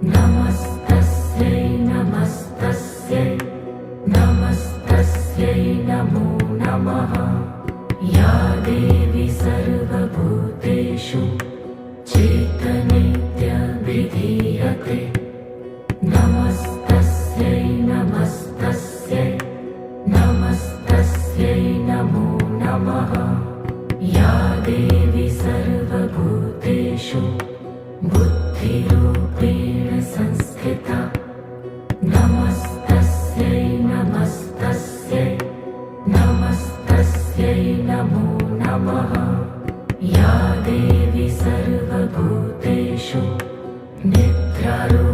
नमस्तस्यै नमस्तस्यै नमस्तस्यै नमो नमः। या देवी सर्वभूतेषु चेतनेत्यभिधीयते। नमस्तस्यै नमस्तस्यै नमस्तस्यै नमो नमः। या देवी सर्वभूतेषु बुद्धिरूपेण संस्थिता। नमस्तस्यै नमस्तस्यै नमस्तस्यै नमो नमः। या देवी सर्वभूतेषु निद्रारूपेण